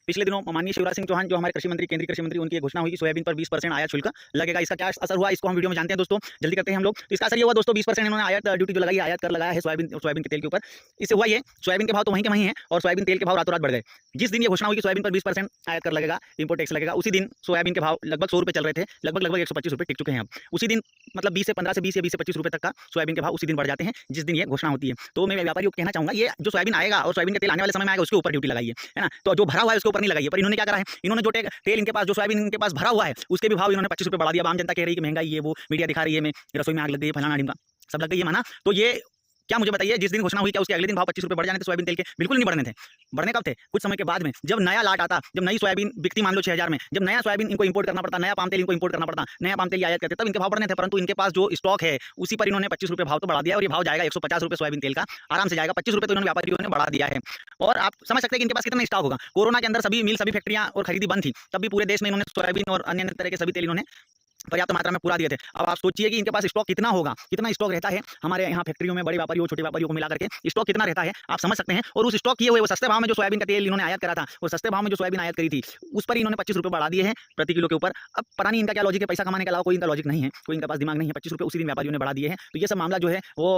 पिछले दिनों माननीय शिवराज सिंह चौहान जो हमारे कृषि मंत्री, केंद्रीय कृषि मंत्री, उनकी घोषणा हुई कि सोयाबीन पर 20% आयात शुल्क लगेगा। इसका क्या असर हुआ इसको हम वीडियो में जानते हैं दोस्तों, जल्दी करते हैं हम लोग। तो इसका असर ये हुआ दोस्तों, 20% इन्होंने आयात ड्यूटी जो लगाई, आयात कर लगाया है सोयाबीन के तेल के ऊपर। इससे हुआ ये, सोयाबीन के भाव तो वहीं के वहीं हैं और सोयाबीन तेल के भाव रातों रात बढ़ गए। जिस दिन ये घोषणा हुई कि सोयाबीन पर 20% आयात कर लगेगा, इंपोर्ट टैक्स लगेगा, उसी दिन सोयाबीन के भाव लगभग 100 रुपये चल रहे थे, लगभग 125 रुपये टिक चुके हैं अब। उसी दिन मतलब 20 से 15 से 20 या 20 से 25 रुपये तक का सोयाबीन के भाव उसी दिन बढ़ जाते हैं जिस दिन ये घोषणा होती है। तो मैं व्यापारियों को कहना चाहूंगा, ये जो सोयाबीन आएगा और सोयाबीन का तेल आने वाले समय में आएगा, उसके ऊपर ड्यूटी लगाइए, है ना। तो जो भरा हुआ है उसके ऊपर नहीं लगाइए। पर इन्होंने क्या करा है, इन्होंने जो तेल इनके पास, जो सोयाबीन इनके पास भरा हुआ है, उसके भी भाव इन्होंने 25 रुपये बढ़ा दिया। आम जनता कह रही है कि महंगाई है, वो मीडिया दिखा रही है, मैं रसोई में आग लग गई है, फलाना ढिमका सब लग गई है, माना। तो ये क्या मुझे बताइए, जिस दिन घोषणा हुई क्या उसके अगले दिन भाव 25 रुपये बढ़ जाने थे सोयाबीन तेल के? बिल्कुल नहीं बढ़ने थे। बढ़ने कब थे? कुछ समय के बाद में, जब नया लाट आता, जब नई सोयाबीन बिकती मान लो 6000 में, जब नया सोयाबीन इनको इंपोर्ट करना पड़ता, नया पाम तेल इनको इंपोर्ट करना पड़ता, नया पाम तेल आयात करते, तब इनके भाव बढ़ने थे। परंतु इनके पास जो स्टॉक है उसी पर इन्होंने 25 रुपये भाव तो बढ़ा दिया और ये भाव जाएगा 150 रुपये सोयाबीन तेल का, आराम से जाएगा। 25 रुपये तो इन्होंने व्यापारियों ने बढ़ा दिया है। और आप समझ सकते हैं कि इनके पास कितना स्टॉक होगा। कोरोना के अंदर सभी मिल, सभी फैक्ट्रियां और खरीदी बंद थी, तब भी पूरे देश में इन्होंने सोयाबीन और अन्य तरह के सभी तेल इन्होंने पर्याप्त मात्रा में पूरा दिए थे। अब आप सोचिए कि इनके पास स्टॉक कितना होगा, कितना स्टॉक रहता है हमारे यहाँ फैक्ट्रियों में, बड़े व्यापारियों, छोटे व्यापारियों को मिला करके स्टॉक कितना रहता है, आप समझ सकते हैं। और उस स्टॉक किए हुए वो सस्ते भाव में जो सोयाबीन का तेल इन्होंने आयात करा था, वो सस्ते भाव में जो सोयाबीन आयात करी थी, उस पर इन्होंने 25 रुपये बढ़ा दिए हैं प्रति किलो के ऊपर। अब पता नहीं इनका क्या लॉजिक है, पैसा कमाने के अलावा कोई इनका लॉजिक नहीं है, कोई इनके पास दिमाग नहीं है। 25 रुपये उसी दिन व्यापारियों ने बढ़ा दिए हैं। तो ये सब मामला जो है वो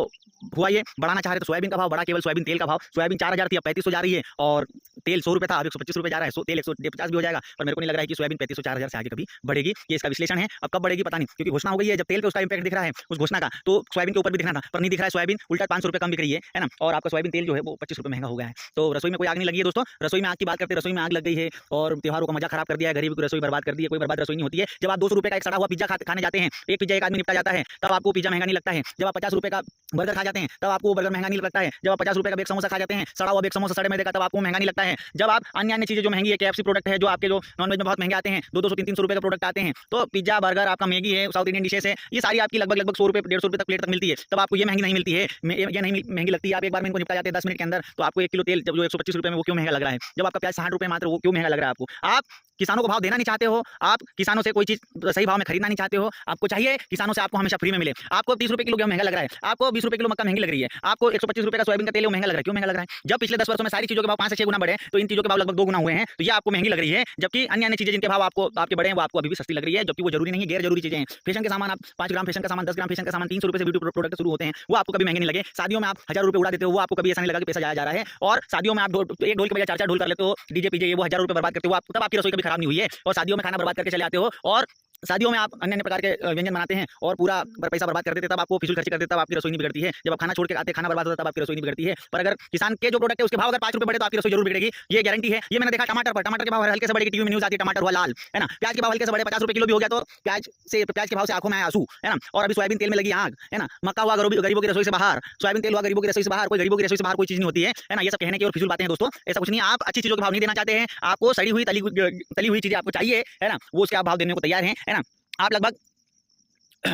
हुआ, ये बढ़ाना चाह रहे तो सोयाबीन का भाव बढ़ा, केवल सोयाबीन तेल का भाव। सोयाबीन 4000 थी, अब 3500 जा रही है, और तेल 100 रुपये था, अब 125 रुपये जा रहा है। तेल 150 भी हो जाएगा, पर मेरे को नहीं लग रहा है कि सोयाबीन 3500 4000 से आगे कभी बढ़ेगी। ये इसका विश्लेषण है। अब कब बढ़ेगी पता नहीं, क्योंकि घोषणा हो गई है। जब तेल पे उसका इंपैक्ट दिख रहा है उस घोषणा का, तो सोयाबीन के ऊपर भी दिखना था, पर नहीं दिख रहा है। सोयाबीन उल्टा 500 रुपये कम बिक रही है ना। और आपका सोयाबीन तेल जो है वो 25 रुपये महंगा हो गया है। तो रसोई में कोई आग नहीं लगी है दोस्तों। रसोई में आग की बात करते, रसोई में आग लग गई है और त्योहारों का मजा खराब कर दिया है, गरीबी की रसोई बर्बाद कर दी है। कोई बर्बाद रसोई नहीं होती है। जब आप 200 रुपये का एक सड़ा हुआ पिज्जा खाने जाते हैं, एक पिज्जा एक आदमी निपटा जाता है, तब आपको पिज्जा महंगा नहीं लगता है। जब आप 50 रुपये का बर्गर खा जाते हैं, तब आपको बर्गर महंगा नहीं लगता है। जब आप 50 रुपये का बेक समोसा खा जाते हैं, सड़ा हुआ बेक समोसा सड़े मैदे का, तब आपको महंगा नहीं लगता है। जब आप अन्य चीजें जो महंगी है, KFC प्रोडक्ट है, जो आपके जो नॉनवेज में बहुत महंगे आते हैं, 200 300 रुपये का प्रोडक्ट आते हैं, तो पिज्जा, बर्गर, आपका मैगी है, साउथ इंडियन डिशेस है, ये सारी आपकी लगभग 100 रुपये 150 रुपये तक प्लेट तक मिलती है। तब आपको ये महंगी नहीं मिलती है, ये नहीं महंगी लगती है। आप एक बार में इनको निपटा जाते हैं 10 मिनट के अंदर। तो आपको 1 किलो तेल जब जो 125 रुपये में, वो क्यों महंगा लग रहा है? जब आपका प्याज 60 रुपये मात्र, वो क्यों महंगा लग रहा है आपको? आप किसानों को भाव देना नहीं चाहते हो, आप किसानों से कोई चीज सही भाव में खरीदना नहीं चाहते हो। आपको चाहिए किसानों से आपको हमेशा फ्री में मिले। आपको 30 रुपये किलो गेहूं महंगा लग रहा है, आपको 20 रुपये किलो मक्का महंगी लग रही है, आपको 125 रुपये का सोयाबीन का तेल महंगा लग रहा है। क्यों महंगा लग रहा है? जब पिछले 10 वर्षों में सारी चीजों के भाव 5 से 6 गुना बढ़े, तो इन चीजों के भाव लगभग 2 गुना हुए हैं। तो ये आपको महंगी लग रही है, जबकि अन्य चीजें जिनके भाव आपको आपके बढ़े हैं, वो आपको अभी भी सस्ती लग रही है, जबकि वो जरूरी नहीं है, गैर जरूरी चीजें हैं। फैशन के सामान, आप 5 ग्राम फैशन का सामान, 10 ग्राम फैशन का सामान 300 रुपये से ब्यूटी प्रोडक्ट शुरू होते हैं, वो आपको कभी महंगे नहीं लगे। शादियों में आप 1000 रुपये उड़ा देते हो, वो आपको कभी ऐसा नहीं लगा कि पैसा जाया जा रहा है। और शादियों में आप एक ढोल के बजाय 4 ढोल कर लेते हो, डीजे पीजे, वो 1000 रुपये बर्बाद करते हो, तब आपकी रसोई कभी खराब नहीं हुई है। और शादियों में खाना बर्बाद करके चले आते हो, और शादियों में आप अन्य प्रकार के व्यंजन बनाते हैं और पूरा पैसा बर्बाद कर देते, तब आपको फिजूल खर्ची कर देते, तब आपकी रसोई नहीं बिगड़ती है। जब आप खाना छोड़ के आते, खाना बर्बाद होता है, तब आपकी रसोई नहीं बिगड़ती है। पर अगर किसान के जो प्रोडक्ट है उसके भाव अगर 5 रुपये बढ़े, तो आपकी रसोई जरूर बिगड़ेगी, ये गारंटी है। ये मैंने देखा टमाटर पर, टमाटर के भाव हल्के से बढ़े, टीवी में न्यूज आती है, टमाटर हुआ लाल, है ना। प्याज के भाव हल्के से बढ़े, 50 रुपये किलो भी हो गया, तो प्याज के भाव से आंखों में आंसू, है ना। और अभी सोयाबीन तेल में लगी आग, है ना। मक्का हुआ गरीबों की रसोई से बाहर, सोयाबीन तेल हुआ गरीबों की रसोई से बाहर। कोई गरीबों की रसोई से बाहर कोई चीज नहीं होती है ना। ये सब कहने की और फिजूल बातें हैं दोस्तों, ऐसा कुछ नहीं। आप अच्छी चीजों के भाव नहीं देना चाहते हैं, आपको सड़ी हुई तली हुई चीजें आपको चाहिए, है ना, वो उसके आप भाव देने को तैयार हैं, है ना। आप लगभग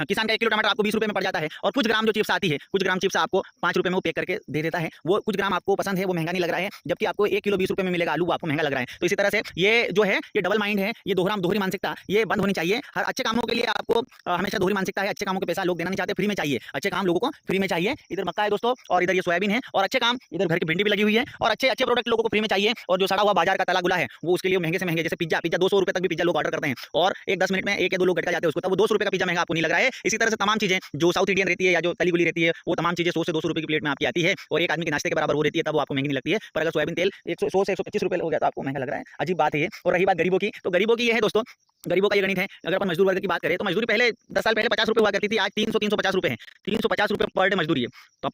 किसान का 1 किलो टमाटर आपको 20 रुपये में पड़ जाता है, और कुछ ग्राम जो चिप्स आती है, कुछ ग्राम चिप्स आपको 5 रुपये में वो पैक करके दे देता है। वो कुछ ग्राम आपको पसंद है, वो महंगा नहीं लग रहा है, जबकि आपको 1 किलो 20 रुपये में मिलेगा आलू, वो आपको महंगा लग रहा है। तो इसी तरह से ये जो है, ये डबल माइंड है, ये दोहरी मानसिकता, ये बंद होनी चाहिए। हर अच्छे कामों के लिए आपको हमेशा दोहरी मानसिकता है। अच्छे कामों के पैसा लोग देना नहीं चाहते, फ्री में चाहिए। अच्छे काम लोगों को फ्री में चाहिए। इधर मक्का है दोस्तों, और इधर ये सोयाबीन है, और अच्छे काम, इधर घर की भिंडी भी लगी हुई है, और अच्छे प्रोडक्ट लोगों को फ्री में चाहिए। और जो सड़ा हुआ बाजार का तला गुला है, वो उसके लिए महंगे से महंगे, जैसे पिज्जा 200 रुपये तक भी पिज्जा लोग ऑर्डर करते हैं, और एक 10 मिनट में 1 या 2 लोग गटका जाते हैं उसको, तब वो 200 रुपये का पिज्जा महंगा आपको नहीं लग रहा है। इसी तरह से तमाम चीजें जो साउथ इंडियन रहती है या जो तली गुली रहती है, वो तमाम चीजें 100 से 200 रुपये की प्लेट में आपकी आती है, और एक आदमी के नाश्ते के बराबर वो रहती है, तब वो आपको महंगी नहीं लगती है। पर अगर सोयाबीन तेल 100 से 125 रुपये हो गया, तो आपको महंगा लग रहा है। अजीब बात है ये। और रही बात गरीबों की, तो गरीबों की ये है दोस्तों, गरीबों का ये गणित है। अगर अपन मजदूर वर्ग की बात करें, तो मजदूरी पहले 10 साल पहले 50 रुपये हुआ करती थी, आज 350 रुपये है। 350 रुपये पर डे मजदूरी है। तो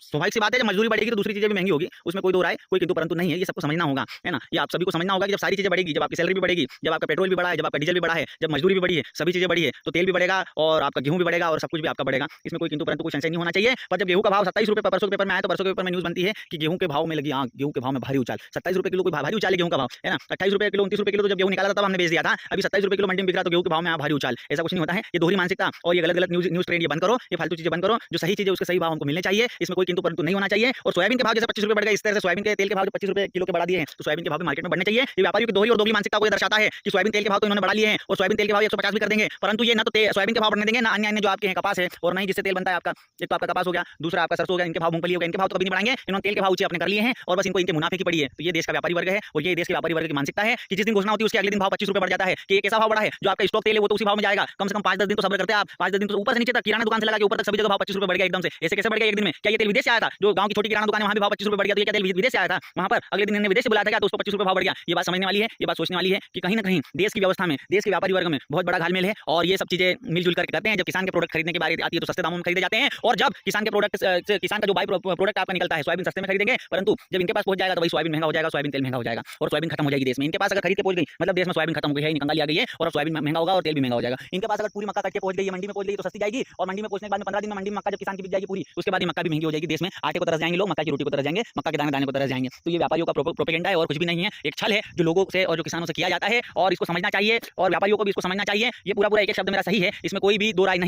स्वाभाविक सी बात है, जब मजदूरी बढ़ेगी तो दूसरी चीजें भी महंगी होगी, उसमें कोई दो राय, कोई किंतु परंतु नहीं है। ये सबको समझना होगा, है ना। ये आप सभी को समझना होगा कि जब सारी चीजें बढ़ेगी, जब आपकी सैलरी भी बढ़ेगी, जब आपका पेट्रोल भी बढ़ा है, जब आपका डीजल भी बढ़ा है, जब मजदूरी भी बढ़ी है, सभी चीजें बढ़ी है, तो तेल भी बढ़ेगा और आपका गेहूं भी बढ़ेगा और सब कुछ भी आपका बढ़ेगा। इसमें कोई किंतु परंतु कोई संशय नहीं होना चाहिए। पर जब गेहूं का भाव 27 रुपये परसों के पेपर में आया, तो परसों के पेपर में न्यूज बनती है कि गेहूं के भाव में लगी आग, गेहूं के भाव में भारी उछाल। 27 रुपये किलो कोई भारी उछाल है गेहूं का भाव, है ना। 28 रुपये किलो, 29 रुपये किलो तो जब गेहूं निकाला था, तब हमने बेच दिया था। अभी 27 रुपये किलो मंडी में बिक रहा, तो गेहूं के भाव में भारी उछाल। ऐसा कुछ नहीं होता है। ये दोहरी मानसिकता और ये गलत न्यूज ट्रेंड, ये बंद करो, ये फालतू चीजें बंद करो। जो सही चीजें उसके सही भाव हमको मिलने चाहिए। इसमें कोई किंतु परंतु नहीं होना चाहिए। और सोयाबीन के भाव जैसे 25 रुपए बढ़ गए, इस तरह से सोयाबीन के तेल के भाव जो 25 रुपए किलो के बढ़ा दिए हैं, तो सोयाबीन के भाव भी मार्केट में बढ़ने चाहिए। ये व्यापारियों की दोहरी और दोगली मानसिकता को दर्शाता है कि सोयाबीन तेल के भाव तो इन्होंने बढ़ा लिए हैं और सोयाबीन तेल के भाव 150 भी कर देंगे, परंतु ये ना तो सोयाबीन के भाव बढ़ने देंगे, ना अन्य जो आपके हैं कपास है और ना ही जिससे तेल बनता है आपका। एक तो आपका कपास हो गया, दूसरा आपका सरसों हो गया, इनके भाव, मूंगफली हो गया, इनके भाव तो कभी नहीं बढ़ाएंगे। इन्होंने तेल के भाव ऊंचे अपने कर लिए हैं और बस इनको इनके मुनाफे की पड़ी है। तो ये देश का व्यापारी वर्ग है और ये देश के व्यापारी वर्ग की मानसिकता है कि जिस दिन घोषणा होती है उसके अगले दिन भाव 25 रुपए बढ़ जाता है कि एक ऐसा भाव बढ़ा है जो आपका स्टॉक तेल है वो तो उसी भाव में जाएगा। कम से कम 5-10 दिन तो सब्र करते हैं आप, 5-10 दिन तो ऊपर से नीचे तक किराना दुकान से लगा के ऊपर तक सभी जगह भाव 25 रुपए बढ़ गया एकदम से। ऐसे कैसे बढ़ गया एक दिन में? क्या ये तेल विदेश से आया था? जो गांव की छोटी किराना दुकान है वहां भी भाव 25 रुपए बढ़ गया, तो ये क्या तेल विदेश से आया था? वहां पर अगले दिन इन्होंने विदेश से बुलाया था क्या, तो उसको 25 रुपए भाव बढ़ गया। ये बात समझने वाली है, ये बात सोचने वाली है कि कहीं ना कहीं देश की व्यवस्था में, देश के व्यापारी वर्ग में बहुत बड़ा घालमेल है और ये सब चीजें मिलजुल करके करते हैं। जब किसान के प्रोडक्ट खरीदने की बारी आती है तो सस्ते दामों में खरीदे जाते हैं और जब किसान के प्रोडक्ट, किसान का जो बाई प्रोडक्ट आपका निकलता है सोयाबीन सस्ते में खरीदेंगे, परंतु जब इनके पास पहुंच जाएगा तो वही सोयाबीन महंगा हो जाएगा, सोयाबीन तेल महंगा हो जाएगा और सोयाबीन खत्म हो जाएगी देश में। इनके पास अगर खरीद के पहुंच गई मतलब देश में सोयाबीन खत्म हो गई है, निकंगा लिया गई है और सोयाबीन महंगा होगा और तेल भी महंगा हो जाएगा। इनके पास अगर पूरी मक्का कट के पहुंच गई है, मंडी में पहुंच गई तो सस्ती जाएगी और मंडी में पहुंचने के बाद में 15 दिन में मंडी में मक्का जब किसान की बिक जाएगी पूरी, उसके बाद मक्का भी महंगी हो जाएगी देश में। आटे को तरस जाएंगे लोग, मक्का की रोटी को तरस जाएंगे, मक्का के दाने दाने को तरस जाएंगे। तो ये व्यापारियों का प्रोपेगेंडा है और कुछ भी नहीं है, एक छल है जो लोगों से और जो किसानों से किया जाता है और इसको समझना चाहिए और व्यापारियों को भी इसको समझना चाहिए। ये पूरा एक शब्द मेरा सही है, इसमें कोई भी दो राय नहीं।